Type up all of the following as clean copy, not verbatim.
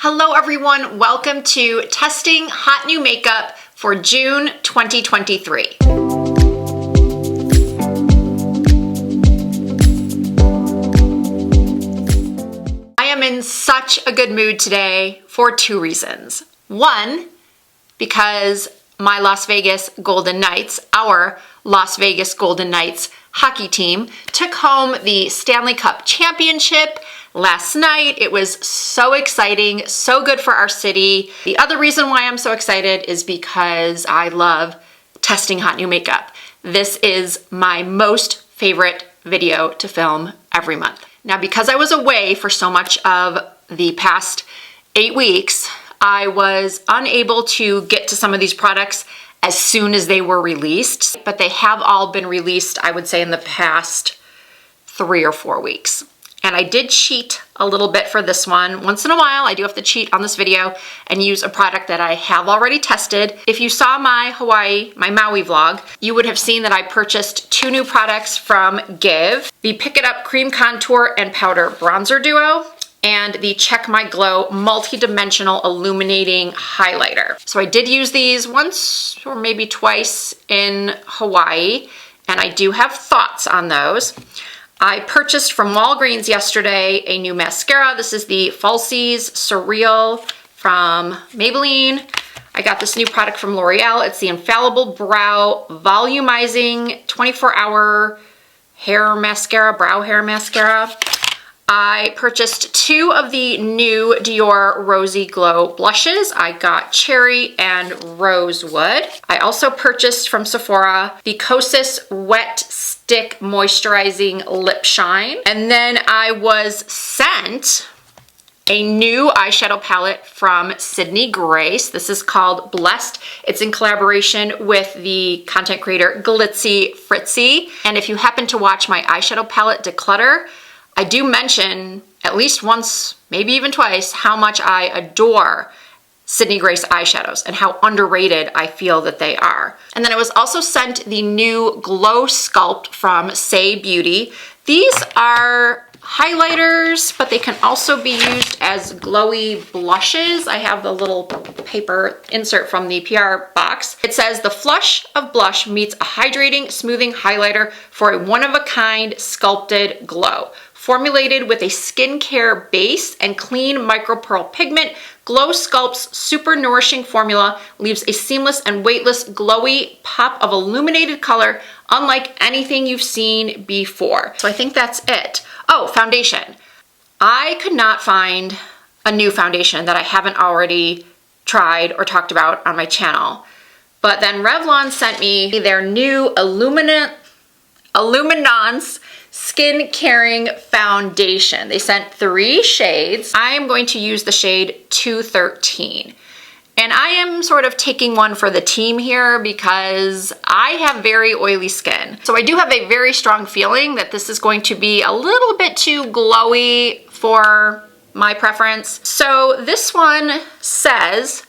Hello everyone, welcome to Testing Hot New Makeup for June 2023. I am in such a good mood today for two reasons. One, because my Las Vegas Golden Knights, our Las Vegas Golden Knights hockey team, took home the Stanley Cup Championship last night. It was so exciting, so good for our city. The other reason why I'm so excited is because I love testing hot new makeup. This is my most favorite video to film every month. Now, because I was away for so much of the past 8 weeks, I was unable to get to some of these products as soon as they were released, but they have all been released, I would say, in the past 3 or 4 weeks. And I did cheat a little bit for this one. Once in a while, I do have to cheat on this video and use a product that I have already tested. If you saw my Maui vlog, you would have seen that I purchased 2 new products from Give, the Pick It Up Cream Contour and Powder Bronzer Duo, and the Check My Glow Multi-Dimensional Illuminating Highlighter. So I did use these once or maybe twice in Hawaii, and I do have thoughts on those. I purchased from Walgreens yesterday a new mascara. This is the Falsies Surreal from Maybelline. I got this new product from L'Oreal. It's the Infallible Brow Volumizing 24-Hour Hair Mascara, Brow Hair Mascara. I purchased 2 of the new Dior Rosy Glow blushes. I got Cherry and Rosewood. I also purchased from Sephora the Kosas Wet Stick Moisturizing Lip Shine. And then I was sent a new eyeshadow palette from Sydney Grace. This is called Blessed. It's in collaboration with the content creator Glitzy Fritzy. And if you happen to watch my eyeshadow palette declutter, I do mention at least once, maybe even twice, how much I adore Sydney Grace eyeshadows and how underrated I feel that they are. And then I was also sent the new Glow Sculpt from Say Beauty. These are highlighters, but they can also be used as glowy blushes. I have the little paper insert from the PR box. It says the flush of blush meets a hydrating, smoothing highlighter for a one-of-a-kind sculpted glow. Formulated with a skincare base and clean micropearl pigment, Glow Sculpt's super nourishing formula leaves a seamless and weightless glowy pop of illuminated color unlike anything you've seen before. So I think that's it. Oh, foundation. I could not find a new foundation that I haven't already tried or talked about on my channel. But then Revlon sent me their new Illuminance Skin Caring Foundation. They sent 3 shades. I am going to use the shade 213. And I am sort of taking one for the team here because I have very oily skin. So I do have a very strong feeling that this is going to be a little bit too glowy for my preference. So this one says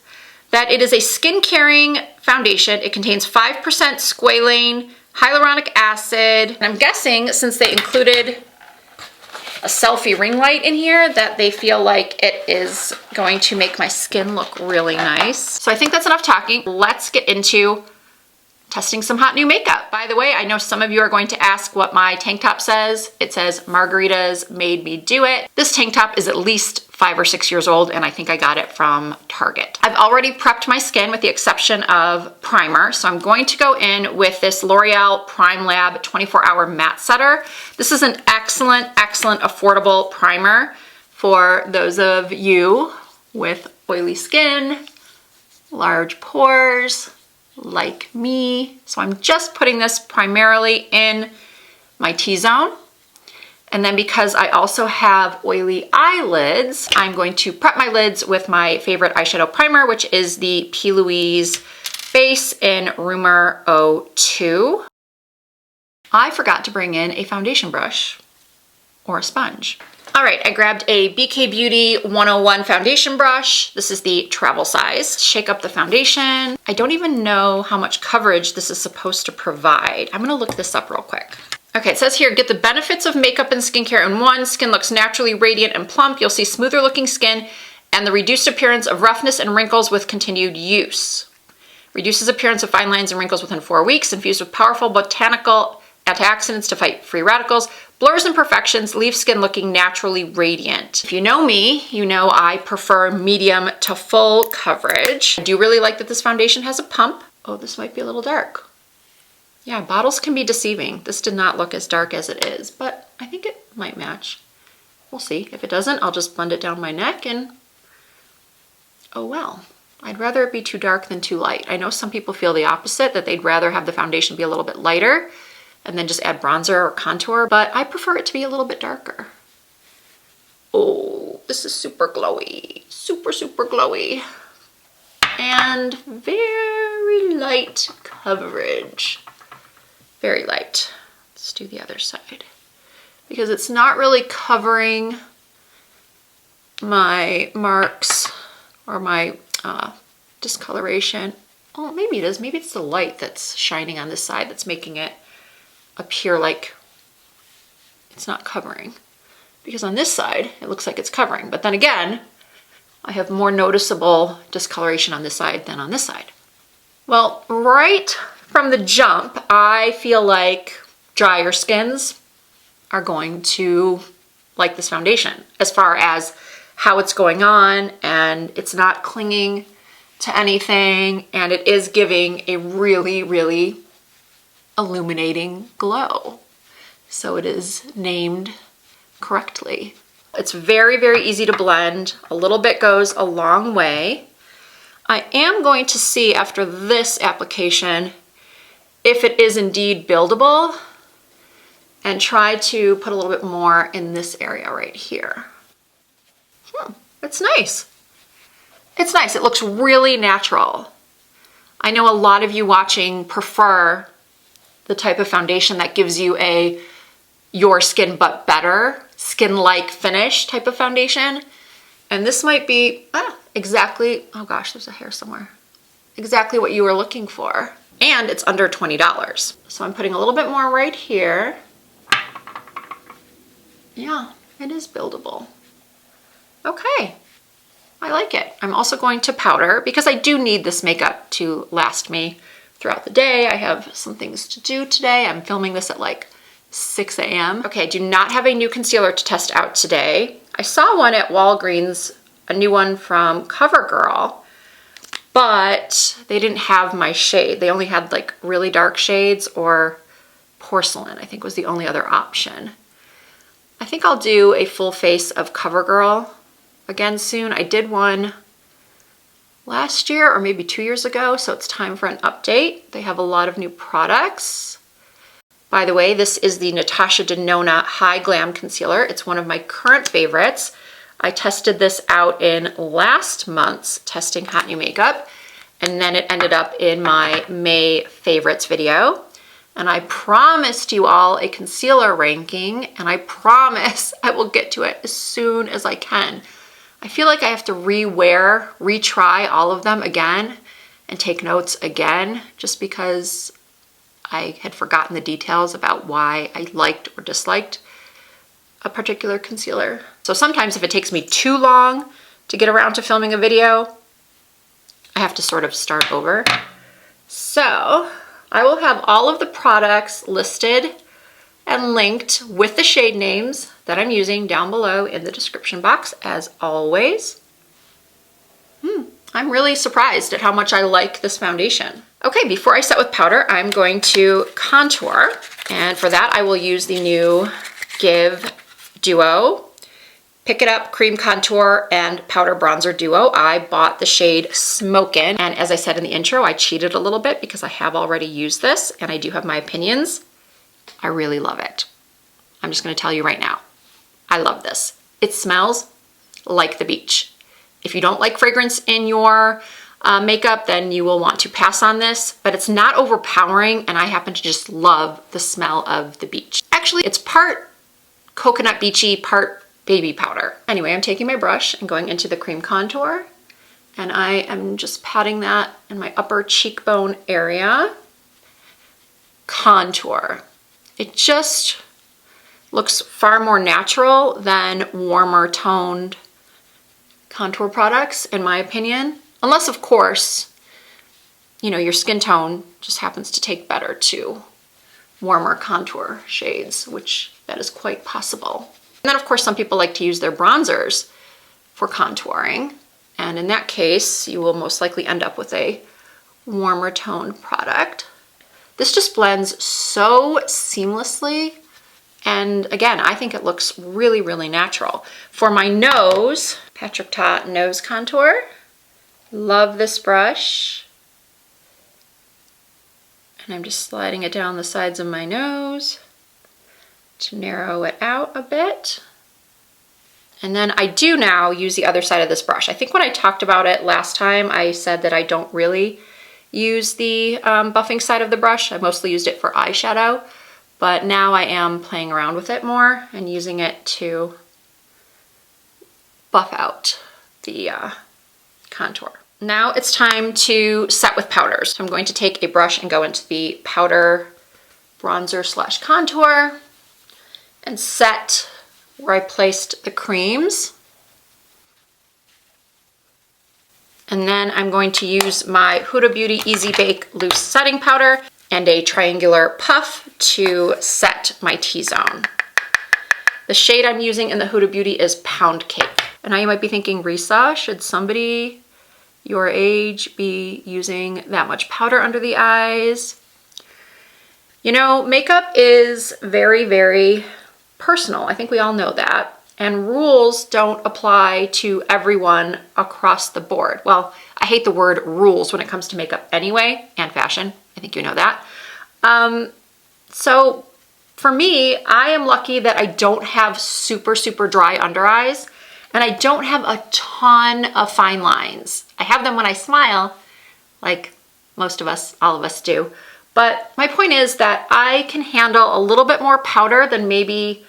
that it is a skin caring foundation. It contains 5% squalane, hyaluronic acid. And I'm guessing since they included a selfie ring light in here that they feel like it is going to make my skin look really nice. So I think that's enough talking. Let's get into testing some hot new makeup. By the way, I know some of you are going to ask what my tank top says. It says margaritas made me do it. This tank top is at least 5 or 6 years old, and I think I got it from Target. I've already prepped my skin with the exception of primer, so I'm going to go in with this L'Oreal Prime Lab 24-Hour Matte Setter. This is an excellent, excellent, affordable primer for those of you with oily skin, large pores, like me. So I'm just putting this primarily in my T-zone. And then because I also have oily eyelids, I'm going to prep my lids with my favorite eyeshadow primer, which is the P. Louise Base in Rumor 02. I forgot to bring in a foundation brush or a sponge. All right, I grabbed a BK Beauty 101 foundation brush. This is the travel size. Shake up the foundation. I don't even know how much coverage this is supposed to provide. I'm gonna look this up real quick. Okay, it says here, get the benefits of makeup and skincare in one. Skin looks naturally radiant and plump. You'll see smoother looking skin and the reduced appearance of roughness and wrinkles with continued use. Reduces appearance of fine lines and wrinkles within 4 weeks, infused with powerful botanical antioxidants to fight free radicals, blurs imperfections, leaves skin looking naturally radiant. If you know me, you know I prefer medium to full coverage. I do really like that this foundation has a pump. Oh, this might be a little dark. Yeah, bottles can be deceiving. This did not look as dark as it is, but I think it might match. We'll see. If it doesn't, I'll just blend it down my neck and oh well. I'd rather it be too dark than too light. I know some people feel the opposite, that they'd rather have the foundation be a little bit lighter and then just add bronzer or contour, but I prefer it to be a little bit darker. Oh, this is super glowy. Super, super glowy. And very light coverage. Very light. Let's do the other side. Because it's not really covering my marks or my discoloration. Oh, maybe it is. Maybe it's the light that's shining on this side that's making it appear like it's not covering. Because on this side, it looks like it's covering. But then again, I have more noticeable discoloration on this side than on this side. Well, right from the jump, I feel like drier skins are going to like this foundation as far as how it's going on, and it's not clinging to anything, and it is giving a really, really illuminating glow. So it is named correctly. It's very, very easy to blend. A little bit goes a long way. I am going to see after this application if it is indeed buildable and try to put a little bit more in this area right here. It's nice. It's nice. It looks really natural. I know a lot of you watching prefer the type of foundation that gives you a your skin but better, skin-like finish type of foundation. And this might be exactly, oh gosh, there's a hair somewhere. Exactly what you were looking for. And it's under $20. So I'm putting a little bit more right here. Yeah, it is buildable. Okay, I like it. I'm also going to powder because I do need this makeup to last me throughout the day. I have some things to do today. I'm filming this at like 6 a.m. Okay, I do not have a new concealer to test out today. I saw one at Walgreens, a new one from CoverGirl, but they didn't have my shade. They only had like really dark shades or porcelain, I think was the only other option. I think I'll do a full face of CoverGirl again soon. I did one last year or maybe 2 years ago, so it's time for an update. They have a lot of new products. By the way, this is the Natasha Denona High Glam Concealer. It's one of my current favorites. I tested this out in last month's Testing Hot New Makeup, and then it ended up in my May favorites video. And I promised you all a concealer ranking, and I promise I will get to it as soon as I can. I feel like I have to retry all of them again and take notes again, just because I had forgotten the details about why I liked or disliked a particular concealer. So sometimes if it takes me too long to get around to filming a video, I have to sort of start over. So I will have all of the products listed and linked with the shade names that I'm using down below in the description box, as always. I'm really surprised at how much I like this foundation. Okay, before I set with powder, I'm going to contour. And for that, I will use the new Give Duo Pick It Up Cream Contour and Powder Bronzer Duo. I bought the shade Smokin', and as I said in the intro, I cheated a little bit because I have already used this and I do have my opinions. I really love it. I'm just gonna tell you right now, I love this. It smells like the beach. If you don't like fragrance in your makeup, then you will want to pass on this, but it's not overpowering, and I happen to just love the smell of the beach. Actually, it's part coconut beachy, part baby powder. Anyway, I'm taking my brush and going into the cream contour, and I am just patting that in my upper cheekbone area. Contour. It just looks far more natural than warmer toned contour products, in my opinion. Unless, of course, you know, your skin tone just happens to take better to warmer contour shades, which that is quite possible. And then, of course, some people like to use their bronzers for contouring. And in that case, you will most likely end up with a warmer toned product. This just blends so seamlessly. And again, I think it looks really, really natural. For my nose, Patrick Ta Nose Contour. Love this brush. And I'm just sliding it down the sides of my nose to narrow it out a bit. And then I do now use the other side of this brush. I think when I talked about it last time, I said that I don't really use the buffing side of the brush. I mostly used it for eyeshadow, but now I am playing around with it more and using it to buff out the contour. Now it's time to set with powders. So I'm going to take a brush and go into the powder bronzer slash contour and set where I placed the creams. And then I'm going to use my Huda Beauty Easy Bake Loose Setting Powder and a triangular puff to set my T-zone. The shade I'm using in the Huda Beauty is Pound Cake. And now you might be thinking, Risa, should somebody your age be using that much powder under the eyes? You know, makeup is very, very personal. I think we all know that. And rules don't apply to everyone across the board. Well, I hate the word rules when it comes to makeup anyway, and fashion. I think you know that. So for me, I am lucky that I don't have super, super dry under eyes, and I don't have a ton of fine lines. I have them when I smile, like most of us, all of us do. But my point is that I can handle a little bit more powder than maybe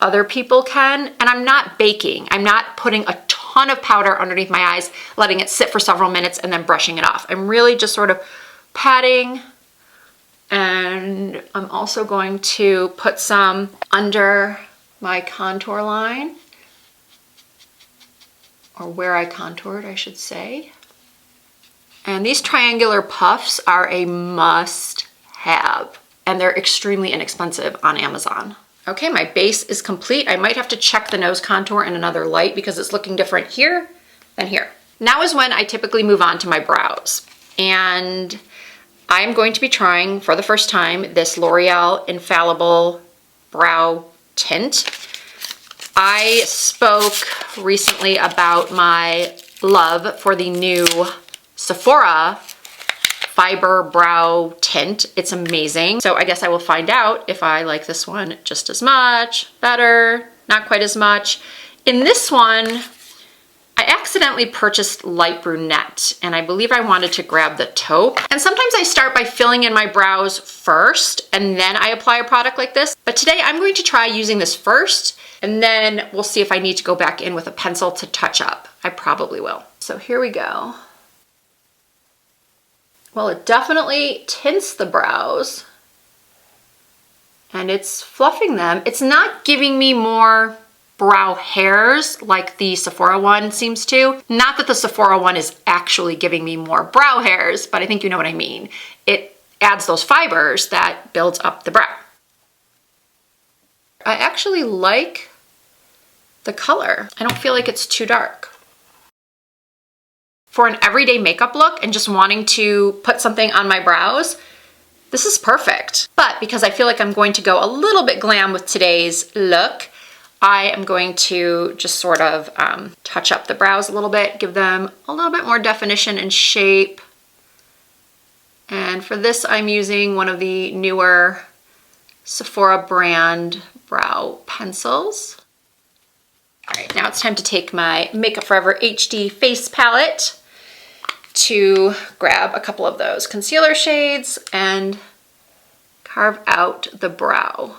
other people can, and I'm not baking. I'm not putting a ton of powder underneath my eyes, letting it sit for several minutes and then brushing it off. I'm really just sort of patting, and I'm also going to put some under my contour line, or where I contoured, I should say. And these triangular puffs are a must-have, and they're extremely inexpensive on Amazon. Okay, my base is complete. I might have to check the nose contour in another light because it's looking different here than here. Now is when I typically move on to my brows. And I'm going to be trying for the first time this L'Oreal Infallible Brow Tint. I spoke recently about my love for the new Sephora Fiber Brow Tint. It's amazing. So I guess I will find out if I like this one just as much, better, not quite as much. In this one, I accidentally purchased light brunette, and I believe I wanted to grab the taupe. And sometimes I start by filling in my brows first, and then I apply a product like this. But today I'm going to try using this first, and then we'll see if I need to go back in with a pencil to touch up. I probably will. So here we go. Well, it definitely tints the brows, and it's fluffing them. It's not giving me more brow hairs like the Sephora one seems to. Not that the Sephora one is actually giving me more brow hairs, but I think you know what I mean. It adds those fibers that builds up the brow. I actually like the color. I don't feel like it's too dark. For an everyday makeup look and just wanting to put something on my brows, this is perfect. But because I feel like I'm going to go a little bit glam with today's look, I am going to just sort of touch up the brows a little bit, give them a little bit more definition and shape. And for this, I'm using one of the newer Sephora brand brow pencils. All right, now it's time to take my Makeup Forever HD face palette to grab a couple of those concealer shades and carve out the brow.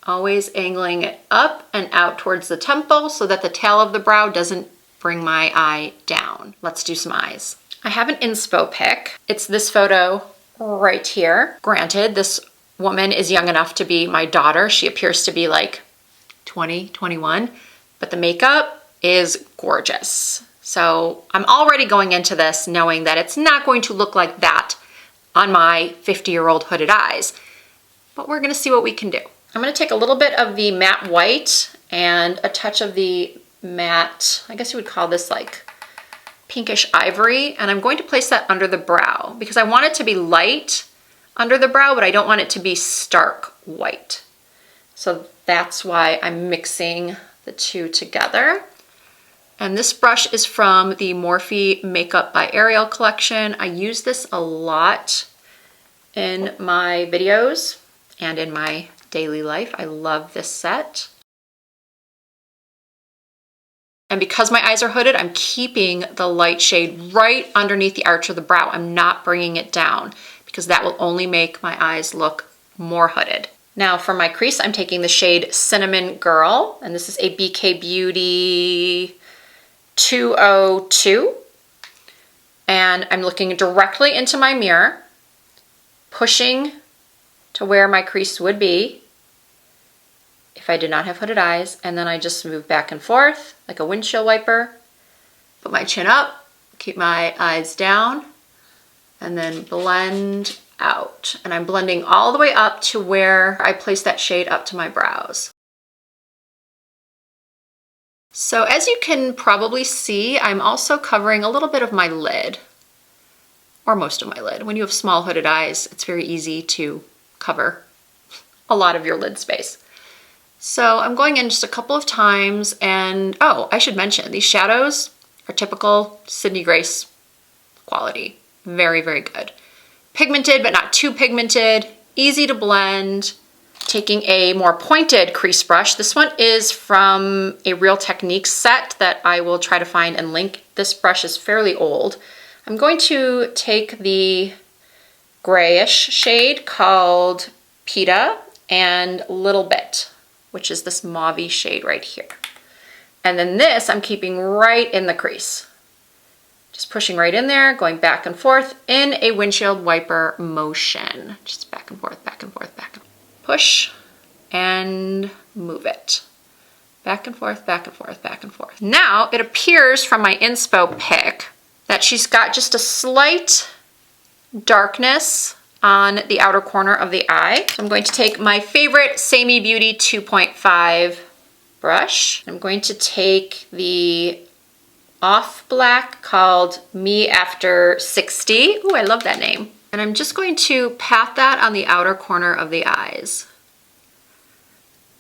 Always angling it up and out towards the temple so that the tail of the brow doesn't bring my eye down. Let's do some eyes. I have an inspo pic. It's this photo right here. Granted, this woman is young enough to be my daughter. She appears to be like 20, 21, but the makeup is gorgeous. So I'm already going into this knowing that it's not going to look like that on my 50-year-old hooded eyes, but we're gonna see what we can do. I'm gonna take a little bit of the matte white and a touch of the matte, I guess you would call this like pinkish ivory, and I'm going to place that under the brow because I want it to be light under the brow, but I don't want it to be stark white. So that's why I'm mixing the two together. And this brush is from the Morphe Makeup by Ariel collection. I use this a lot in my videos and in my daily life. I love this set. And because my eyes are hooded, I'm keeping the light shade right underneath the arch of the brow. I'm not bringing it down because that will only make my eyes look more hooded. Now for my crease, I'm taking the shade Cinnamon Girl, and this is a BK Beauty 202. And I'm looking directly into my mirror, pushing to where my crease would be if I did not have hooded eyes, and then I just move back and forth like a windshield wiper, put my chin up, keep my eyes down, and then blend out. And I'm blending all the way up to where I place that shade up to my brows. So as you can probably see, I'm also covering a little bit of my lid, or most of my lid. When you have small hooded eyes, it's very easy to cover a lot of your lid space. So I'm going in just a couple of times, and oh, I should mention, these shadows are typical Sydney Grace quality. Very, very good. Pigmented, but not too pigmented, easy to blend. Taking a more pointed crease brush. This one is from a Real Techniques set that I will try to find and link. This brush is fairly old. I'm going to take the grayish shade called Pita and Little Bit, which is this mauve-y shade right here. And then this I'm keeping right in the crease. Just pushing right in there, going back and forth in a windshield wiper motion. Just back and forth, back and forth, back and forth. Push and move it. Back and forth, back and forth, back and forth. Now it appears from my inspo pic that she's got just a slight darkness on the outer corner of the eye. So I'm going to take my favorite Samey Beauty 2.5 brush. I'm going to take the off black called Me After 60. Ooh, I love that name. And I'm just going to pat that on the outer corner of the eyes.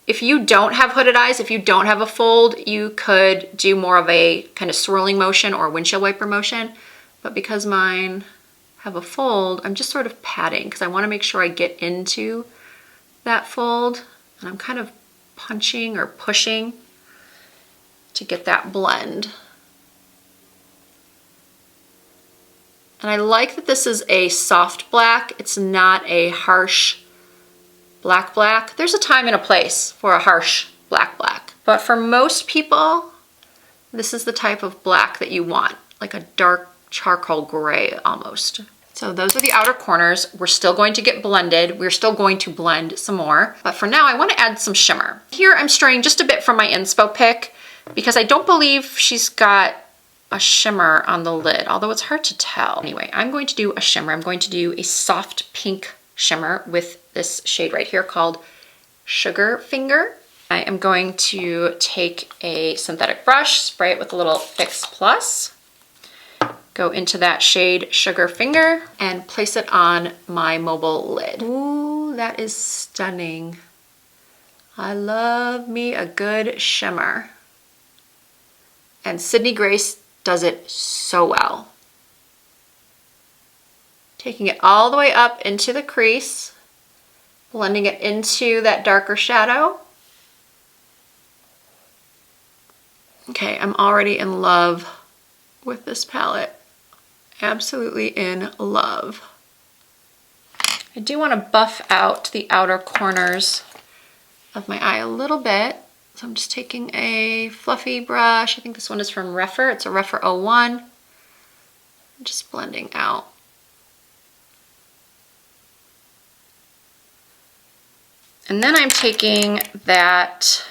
If you don't have hooded eyes, if you don't have a fold, you could do more of a kind of swirling motion or windshield wiper motion. But because mine have a fold, I'm just sort of patting because I want to make sure I get into that fold. And I'm kind of punching or pushing to get that blend. And I like that this is a soft black. It's not a harsh black. There's a time and a place for a harsh black. But for most people, this is the type of black that you want, like a dark charcoal gray almost. So those are the outer corners. We're still going to get blended. We're still going to blend some more. But for now, I want to add some shimmer. Here I'm straying just a bit from my inspo pic because I don't believe she's got a shimmer on the lid, although it's hard to tell. Anyway, I'm going to do a shimmer. I'm going to do a soft pink shimmer with this shade right here called Sugar Finger. I am going to take a synthetic brush, spray it with a little Fix Plus, go into that shade Sugar Finger, and place it on my mobile lid. Ooh, that is stunning. I love me a good shimmer. And Sydney Grace does it so well. Taking it all the way up into the crease, blending it into that darker shadow. Okay, I'm already in love with this palette. Absolutely in love. I do want to buff out the outer corners of my eye a little bit. So I'm just taking a fluffy brush. I think this one is from Reffer. It's a Reffer 01. I'm just blending out. And then I'm taking that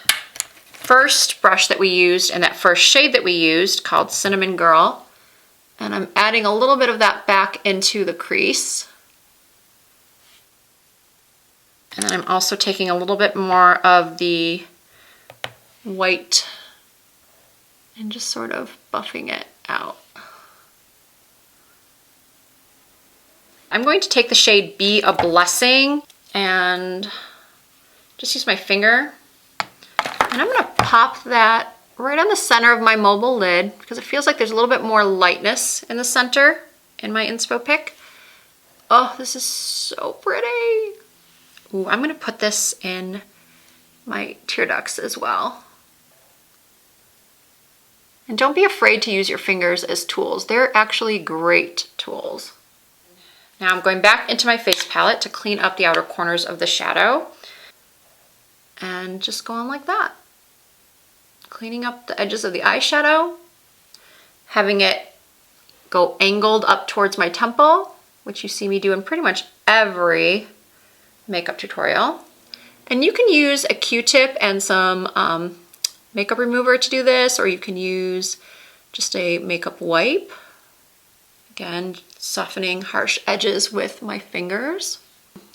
first brush that we used and that first shade that we used called Cinnamon Girl. And I'm adding a little bit of that back into the crease. And then I'm also taking a little bit more of the white and just sort of buffing it out. I'm going to take the shade Be a Blessing and just use my finger. And I'm gonna pop that right on the center of my mobile lid because it feels like there's a little bit more lightness in the center in my inspo pick. Oh, this is so pretty. Ooh, I'm gonna put this in my tear ducts as well. And don't be afraid to use your fingers as tools. They're actually great tools. Now I'm going back into my face palette to clean up the outer corners of the shadow. And just go on like that. Cleaning up the edges of the eyeshadow, having it go angled up towards my temple, which you see me do in pretty much every makeup tutorial. And you can use a Q-tip and some makeup remover to do this, or you can use just a makeup wipe. Again, softening harsh edges with my fingers.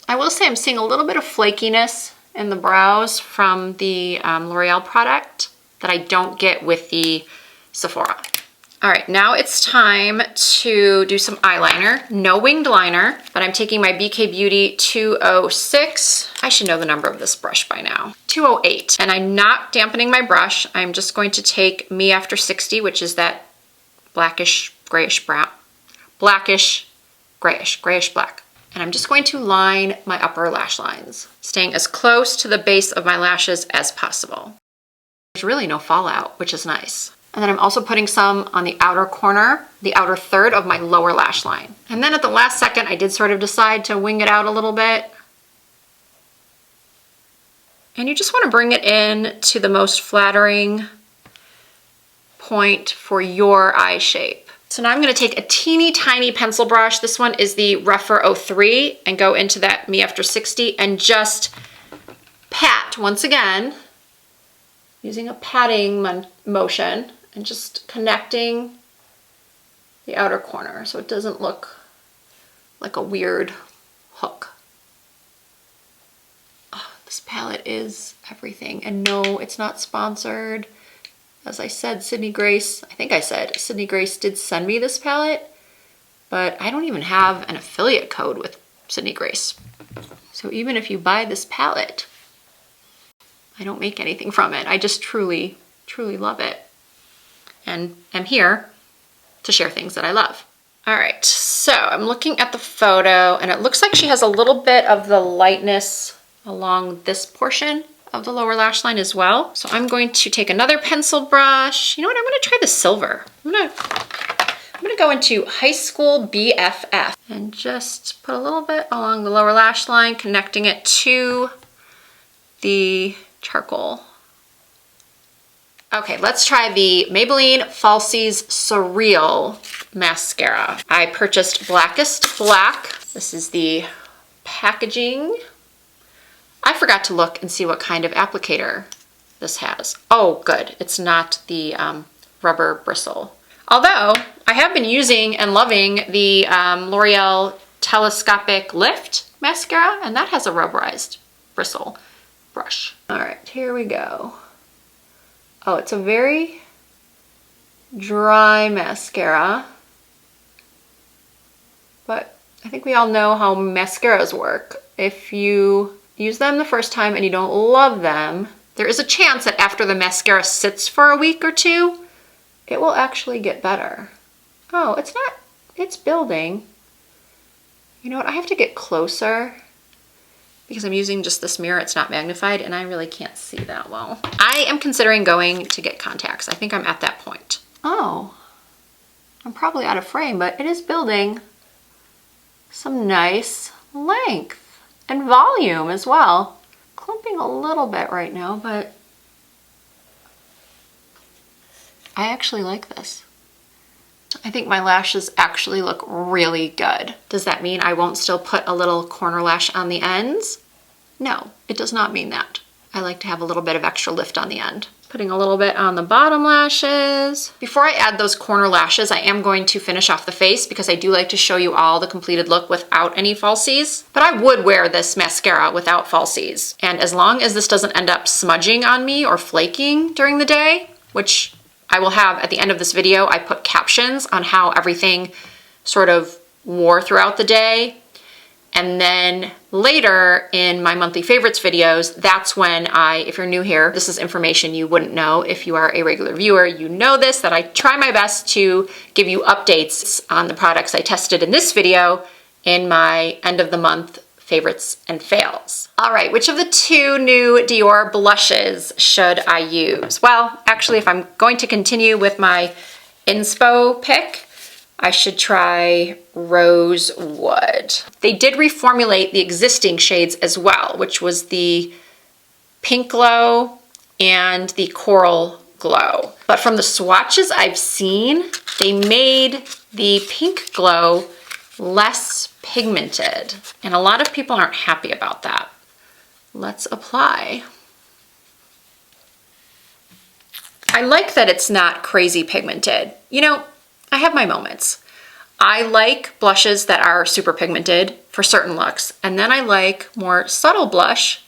I will say I'm seeing a little bit of flakiness in the brows from the L'Oreal product that I don't get with the Sephora. All right, now it's time to do some eyeliner. No winged liner, but I'm taking my BK Beauty 206. I should know the number of this brush by now. 208. And I'm not dampening my brush. I'm just going to take Me After 60, which is that blackish, grayish brown. Blackish, grayish black. And I'm just going to line my upper lash lines, staying as close to the base of my lashes as possible. There's really no fallout, which is nice. And then I'm also putting some on the outer corner, the outer third of my lower lash line. And then at the last second, I did sort of decide to wing it out a little bit. And you just want to bring it in to the most flattering point for your eye shape. So now I'm going to take a teeny tiny pencil brush. This one is the Rougher 03 and go into that Me After 60 and just pat once again using a patting motion and just connecting the outer corner so it doesn't look like a weird hook. Oh, this palette is everything. And no, it's not sponsored. As I said, Sydney Grace did send me this palette, but I don't even have an affiliate code with Sydney Grace. So even if you buy this palette, I don't make anything from it. I just truly, truly love it. And am here to share things that I love. All right, so I'm looking at the photo and it looks like she has a little bit of the lightness along this portion of the lower lash line as well. So I'm going to take another pencil brush. You know what, I'm gonna try the silver. I'm gonna go into High School BFF and just put a little bit along the lower lash line, connecting it to the charcoal. Okay, let's try the Maybelline Falsies Surreal Mascara. I purchased Blackest Black. This is the packaging. I forgot to look and see what kind of applicator this has. Oh, good. It's not the rubber bristle. Although, I have been using and loving the L'Oreal Telescopic Lift Mascara, and that has a rubberized bristle brush. All right, here we go. Oh, it's a very dry mascara, but I think we all know how mascaras work. If you use them the first time and you don't love them, there is a chance that after the mascara sits for a week or two, it will actually get better. Oh, it's not, it's building. You know what, I have to get closer because I'm using just this mirror, it's not magnified, and I really can't see that well. I am considering going to get contacts. I think I'm at that point. Oh, I'm probably out of frame, but it is building some nice length and volume as well. Clumping a little bit right now, but I actually like this. I think my lashes actually look really good. Does that mean I won't still put a little corner lash on the ends? No, it does not mean that. I like to have a little bit of extra lift on the end. Putting a little bit on the bottom lashes. Before I add those corner lashes, I am going to finish off the face because I do like to show you all the completed look without any falsies. But I would wear this mascara without falsies. And as long as this doesn't end up smudging on me or flaking during the day, which I will have at the end of this video, I put captions on how everything sort of wore throughout the day. And then later in my monthly favorites videos, that's when if you're new here, this is information you wouldn't know. If you are a regular viewer, you know this, that I try my best to give you updates on the products I tested in this video in my end of the month favorites and fails. All right, which of the 2 new Dior blushes should I use? Well, actually, if I'm going to continue with my inspo pick, I should try Rosewood. They did reformulate the existing shades as well, which was the Pink Glow and the Coral Glow. But from the swatches I've seen, they made the Pink Glow less pigmented. And a lot of people aren't happy about that. Let's apply. I like that it's not crazy pigmented. You know, I have my moments. I like blushes that are super pigmented for certain looks, and then I like more subtle blush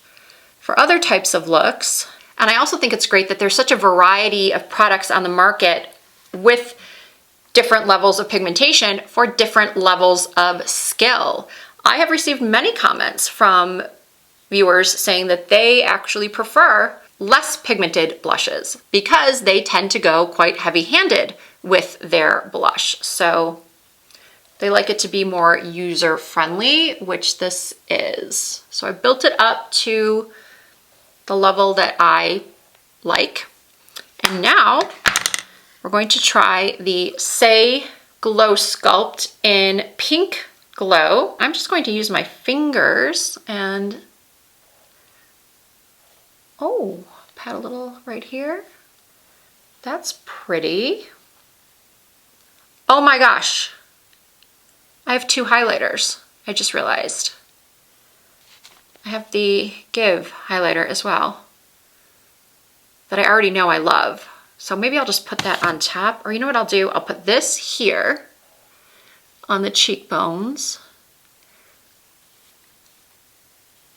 for other types of looks. And I also think it's great that there's such a variety of products on the market with different levels of pigmentation for different levels of skill. I have received many comments from viewers saying that they actually prefer less pigmented blushes because they tend to go quite heavy-handed with their blush. So they like it to be more user-friendly, which this is. So I built it up to the level that I like. And now we're going to try the Say Glow Sculpt in Pink Glow. I'm just going to use my fingers and, oh, pat a little right here. That's pretty. Oh my gosh, I have 2 highlighters, I just realized. I have the Give highlighter as well that I already know I love. So maybe I'll just put that on top, or you know what I'll do? I'll put this here on the cheekbones.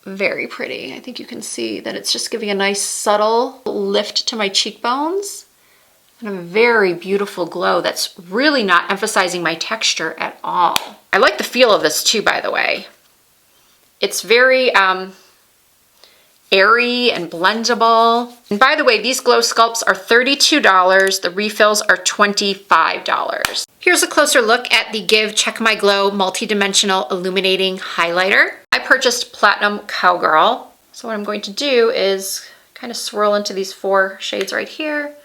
Very pretty. I think you can see that it's just giving a nice subtle lift to my cheekbones. And a very beautiful glow that's really not emphasizing my texture at all. I like the feel of this too, by the way. It's very airy and blendable. And by the way, these glow sculpts are $32. The refills are $25. Here's a closer look at the Give Check My Glow Multi-Dimensional Illuminating Highlighter. I purchased Platinum Cowgirl. So what I'm going to do is kind of swirl into these 4 shades right here.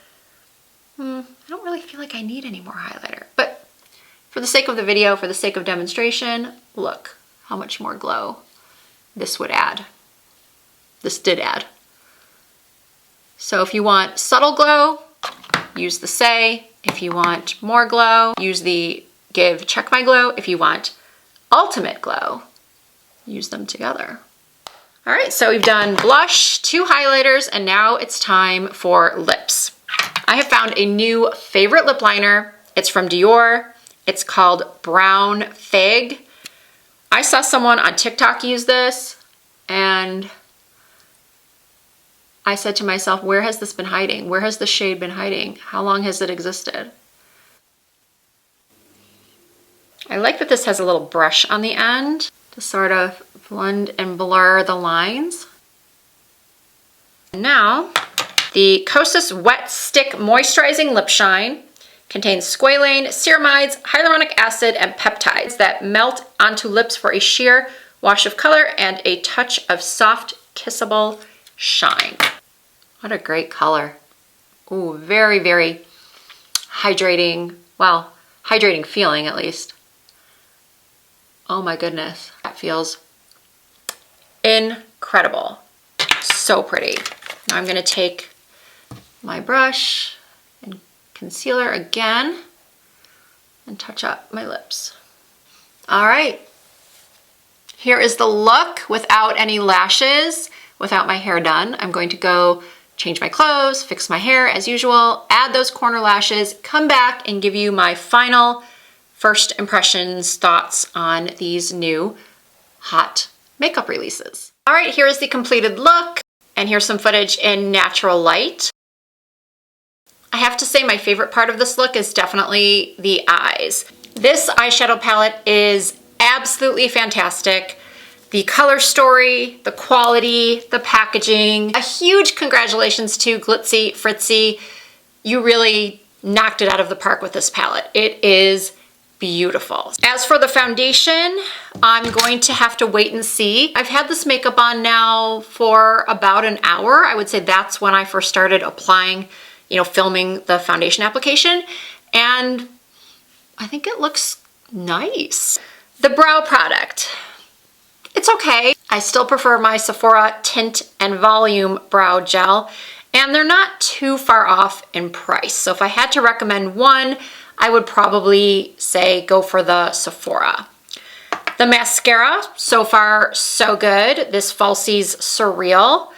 I don't really feel like I need any more highlighter, but for the sake of the video, for the sake of demonstration, look how much more glow this would add. This did add. So if you want subtle glow, use the Say. If you want more glow, use the Give Check My Glow. If you want ultimate glow, use them together. All right, so we've done blush, 2 highlighters, and now it's time for lips. I have found a new favorite lip liner. It's from Dior. It's called Brown Fig. I saw someone on TikTok use this, and I said to myself, where has this been hiding? Where has the shade been hiding? How long has it existed? I like that this has a little brush on the end to sort of blend and blur the lines. Now, the Kosas Wet Stick Moisturizing Lip Shine contains squalane, ceramides, hyaluronic acid, and peptides that melt onto lips for a sheer wash of color and a touch of soft, kissable shine. What a great color. Ooh, very, very hydrating, well, hydrating feeling at least. Oh my goodness, that feels incredible. So pretty. Now I'm gonna take my brush and concealer again and touch up my lips. All right, here is the look without any lashes, without my hair done. I'm going to go change my clothes, fix my hair as usual, add those corner lashes, come back and give you my final first impressions, thoughts on these new hot makeup releases. All right, here's the completed look, and here's some footage in natural light. I have to say my favorite part of this look is definitely the eyes. This eyeshadow palette is absolutely fantastic. The color story, the quality, the packaging. A huge congratulations to Glitzy Fritzy. You really knocked it out of the park with this palette. It is beautiful. As for the foundation, I'm going to have to wait and see. I've had this makeup on now for about an hour. I would say that's when I first started applying, filming the foundation application. And I think it looks nice. The brow product. It's okay. I still prefer my Sephora Tint and Volume Brow Gel, and they're not too far off in price. So if I had to recommend one, I would probably say go for the Sephora. The mascara, so far so good. This Falsies Surreal.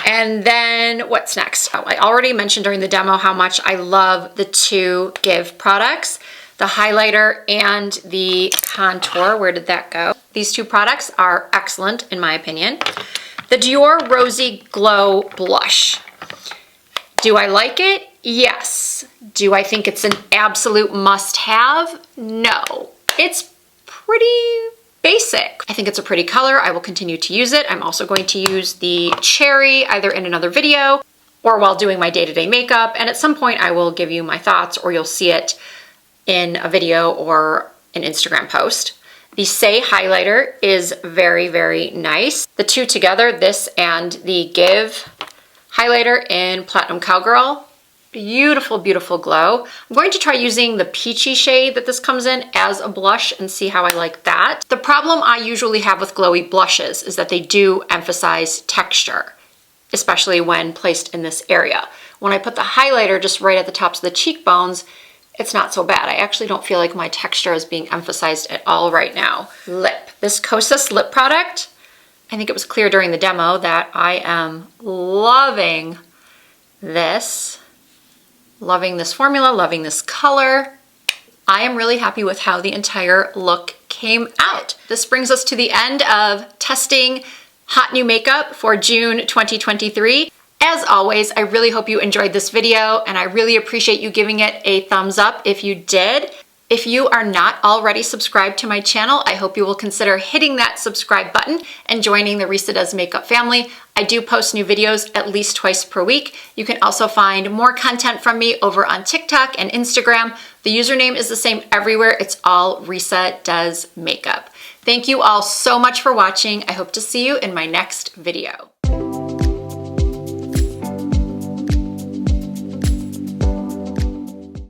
And then what's next? Oh, I already mentioned during the demo how much I love the two Give products, the highlighter and the contour. Where did that go? These two products are excellent in my opinion. The Dior Rosy Glow Blush. Do I like it? Yes. Do I think it's an absolute must-have? No. It's pretty basic. I think it's a pretty color. I will continue to use it. I'm also going to use the Cherry either in another video or while doing my day-to-day makeup. And at some point I will give you my thoughts, or you'll see it in a video or an Instagram post. The Say highlighter is very, very nice. The two together, this and the Give highlighter in Platinum Cowgirl, beautiful, beautiful glow. I'm going to try using the peachy shade that this comes in as a blush and see how I like that. The problem I usually have with glowy blushes is that they do emphasize texture, especially when placed in this area. When I put the highlighter just right at the tops of the cheekbones, it's not so bad. I actually don't feel like my texture is being emphasized at all right now. Lip. This Kosas lip product, I think it was clear during the demo that I am loving this. Loving this formula, loving this color. I am really happy with how the entire look came out. This brings us to the end of testing hot new makeup for June 2023. As always, I really hope you enjoyed this video, and I really appreciate you giving it a thumbs up if you did. If you are not already subscribed to my channel, I hope you will consider hitting that subscribe button and joining the Risa Does Makeup family. I do post new videos at least twice per week. You can also find more content from me over on TikTok and Instagram. The username is the same everywhere. It's all Risa Does Makeup. Thank you all so much for watching. I hope to see you in my next video.